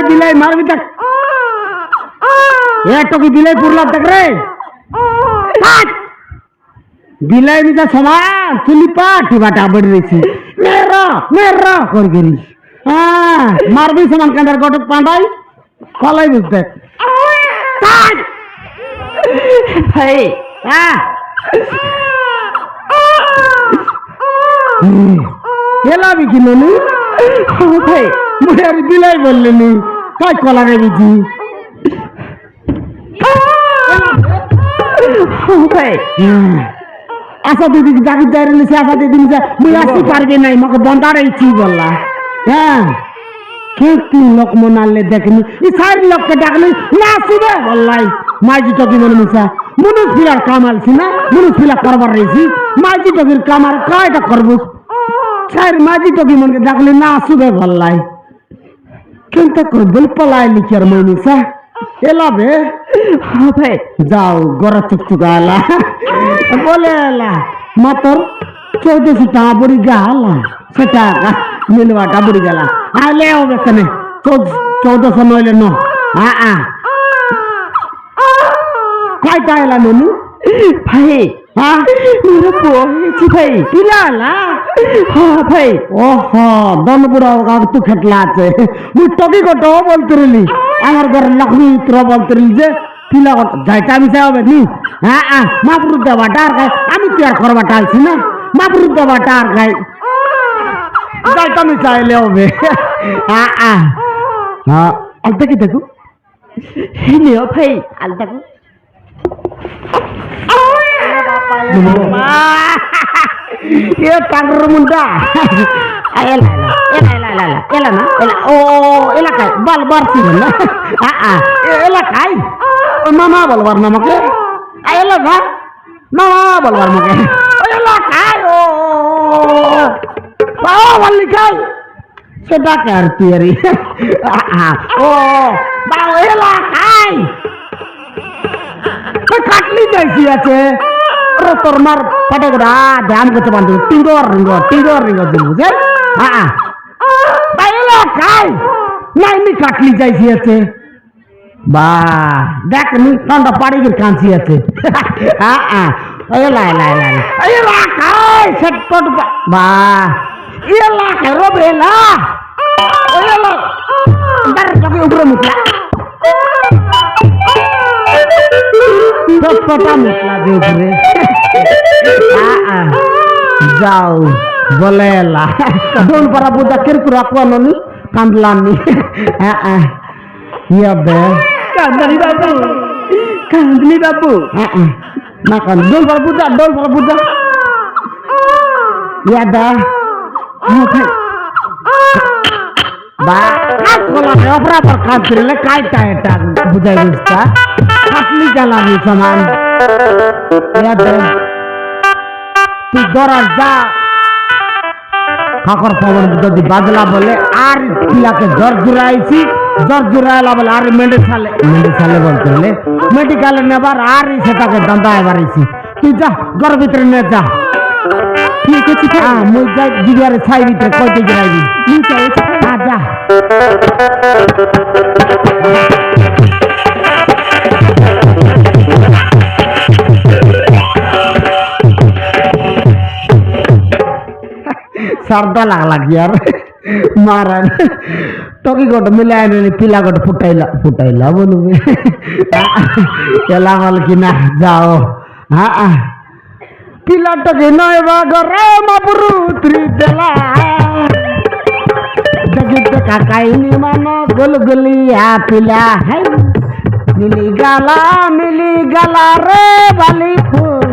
দিলাই মারবি তাক এ টকি দিলাই পুরলা দেখ রে দিলাই মিটা সমান চুলি পাটি বাটা বড় রইছি মেরা কর গরি হ্যাঁ মারবি সমান কান্দার গটক পাঁডাই কলাই বুঝতে ভাই হ্যাঁ এলাবি কি ননি ভাই মুড়ে আর দিলাই বললেনি কাই কলা রে বুঝি ভাই আশা দিদি যাকে যাইলে সে আশা দিদি মুই আসতে পারবে নাই আমাকে বন্দার ইচ্ছি বললা হ্যাঁ কেউ তিন লোক মনালে দেখনি এই চার লোককে ডাকলে না আসবে বললাই মাইজি টকি মনে মিশা মনুষ ফিরার কামালছি না মনুষ ফিরা করবার রয়েছি মাইজি টকির কামার কয়টা করবো চার মাইজি টকি মনকে ডাকলে না আসবে বললাই কিন্তু বল পলাই লিখি আর মই মিশা এলাবে ভাই যাও গড়া চুকচুকা এলা বলে এলা মাতর 1400 টাকা বুড়ি গেলা সেটা মিলবাটা বুড়ি গেলা আলে হবে কেনে 1400 নইলে ন কয়টা এলা ননু ভাই হ্যাঁ মেরে পুয়া হয়েছি ভাই পিলালা হ্যাঁ ভাই ওহো দনপুরা তু খেটলা আছে মুই টকি কত বলতে রইলি আমার ঘর লক্ষ্মী তোর বলতে রইলি যে পিলা যাইতে আমি যাবে নি হ্যাঁ মাপুর দেবাটা আর গাই আমি তো আর করবাটা আছি না মাপুর দেবাটা আর গাই যাইতে আমি চাইলে হবে হ্যাঁ আলতা কি দেখো নিও ভাই আলতাকু এ টাঙ্গর মুন্ডা এলা না ও এলাকায় বল বাড়ছি না এলাকায় মামা বলবার না আমাকে এলাকা মামা বলবার আমাকে এলাকায় ও মল্লিকায় সেটা কার তুই ও এলাকায় কাটলি যাইছি আছে তোর মার পাটে করে ধ্যান করতে পারতো টিঙ্গর রিঙ্গ দিল বুঝে এলাকায় নাইনি কাটলি যাইছি আছে বা দেখ নি কানটা পাড়ি গিয়ে কাঁচি আছে এলাকায় সেটপট বা এলাকায় রবে এলা উপরে মুখলা চটপটা মুখলা যে উপরে যাও বলে এলা দোল পারা বুঝা কিরকুর আকুয়ানি কান্দলানি ইয়াবে কান্দনি বাবু না কান দোল পারা বুঝা ইয়াদা বা কোলা অপরা পর কাঁদলে কাইটা এটা বুঝাই বুঝতা কাটলি জ্বালানি সমান ইয়াদা তুই দরার যা কাকর পবন যদি বাজলা বলে আর পিলাকে জ্বর জুড়াইলা বলে আর মেডিসালে বলতে হলে মেডিকেলে নেবার আর সেটাকে দান্দা এবারেছি তুই যা ঘর ভিতরে নে যা ঠিক আছে মুই যাই দিবারে ছাই ভিতরে কইতে যাইবি যা सर्दा लागला यार महाराज टोकी गोट मिलाय नहीं पिला गोट फुटाइला बोलू चला मल की ना जाओ हाँ पिला टोकी नय बागरे मापुरु त्रिदला जगित काकाई नि मानो गुलगुलिया पिला है मिली गला रे बाली फूल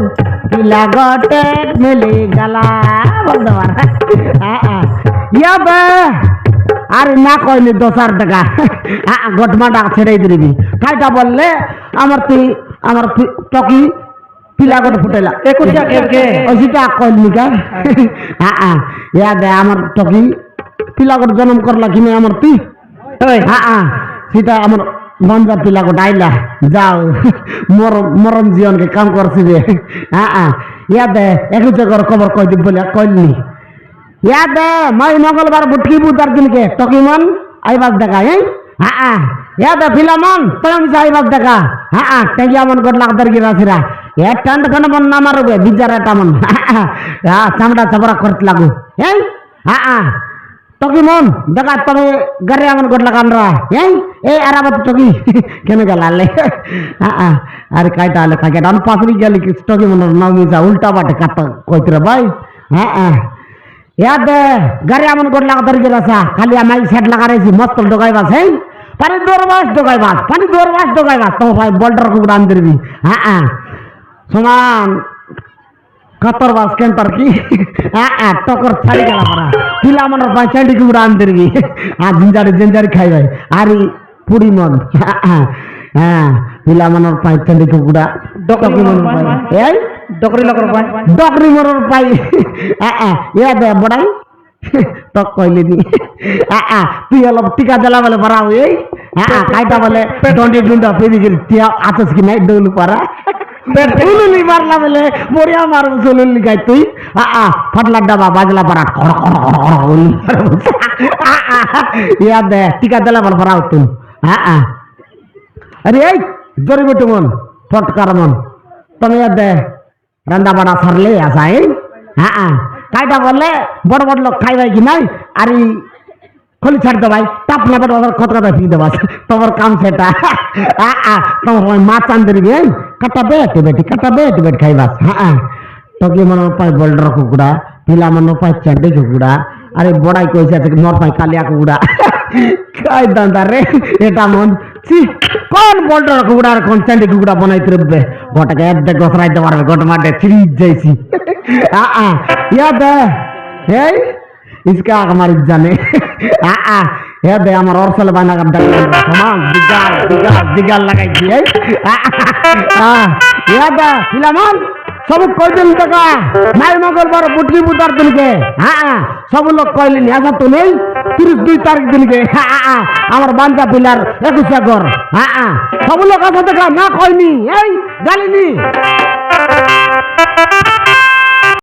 पिला गोटे मिली गला বলদার ইয়াবে আরে না কইনি 10,000 টাকা গটমাটা ছেড়ে দিবি কাইটা বললে আমার টকি পিলা গট ফুটাইলা 21 টাকা কে ওইটা কইনি কা ইয়াবে আমার টকি পিলা গট জন্ম করলা কিনে আমার তুই সেটা আমার বন্ধা পিলা গট আইলা যাও মরম জীবনকে কাম করছি রে ইয়াদে একটু জায়গার খবর কই দিব বলে কইনি ইয়াদে মাই মঙ্গলবার বুটকি বুদার দিনকে টকিমন আইবাস দেখায় ইয়াদে ফিলামন তুমি যাইবাস দেখা টেকি আমন গট লাগদার গিরাছিরা এ টান্ড খানে মন না মারবে বিজার এটা মন চামড়া চাপড়া করতে লাগু এই টকি মন দেখা তুমি গাড়ি আমন গট লাগান রা এই আরাবাত টকি কেন গেলালে আরে কাইটা আলে কাকে ডান পাসরি গেলি কি টকি মন নামি যা উল্টা বাটে কাট কইতরে ভাই ইয়াদে গাড়ি আমন গট লাগদার গিরাছা খালি আমাই সেট লাগারেছি মস্ত ডগাইবাস হেই পানি দৌড়বাস ডোগাইবাস তো ভাই বল্টার কুকুর আন দিবি সমান কতর বাস কেন্টার কি টকর ছাড়ি গেল পরা পিলা মনের ভাই চান্ডি কুকুর আন দিবি জিঞ্জারি খাই ভাই আরে পুরি মন পিলা মনের পাই চান্ডি কুকুরা ডকরি মনের পাই এই ডকরি মনের পাই ইয়া দে বড়াই তক কইলি নি তুই অলপ টিকা জ্বালা বলে পারা এই কাইটা বলে ডন্ডি ডুন্ডা পেদি গেল টিয়া আতস কি নাই ডৌলু পারা উলুলি মারলা বলে বড়িয়া মারব চলুলি গাই তুই ফাটলা ডাবা বাজলা পারা খড় খড় খড় খড় ইয়া দে টিকা জ্বালা বলে পারা তুই আরে এই জরি বটু মন ফটকার মন তুমি ইয়া দে রান্না বাড়া সারলে আসাই কাইটা বললে বড় বড় লোক খাইবাই কি নাই আর খলি ছাড় দে ভাই টাপ না বেটা কত কথা ফিরে দেবাস তোমার কাম সেটা তোমার মাছ আন দিবি কাটা বেটি খাইবাস টকি মনের পায় বল্ডর কুকুড়া পিলা মনের পায় চান্ডি কুকুড়া আরে বড়াই কইছে মোর পায় কালিয়া কুকুড়া খাই দান্দা রে এটা মন কোন বল্ডর কুকুড়া আর কোন চান্ডি কুকুড়া বানাইতে রবে গোটাকে একদে গসরাইতে পারবে গোটা মাঠে ছিড়ি যাইছি ইয়া দে এই इसका हमारी जाने हे दे আমার অরসল বানা কাম ডাক সমান দিগাল লাগাই দিয়ে ইয়া দে ফিলামন সব কই দিন টাকা নাই মঙ্গলবার বুটলি বুদার দিনকে সব লোক কইলেন আচ্ছা তো নেই 32 তারিখ দিনকে আমার বান্দা পিলার 21 ঘর সব লোক আছে দেখা না কইনি এই গালিনি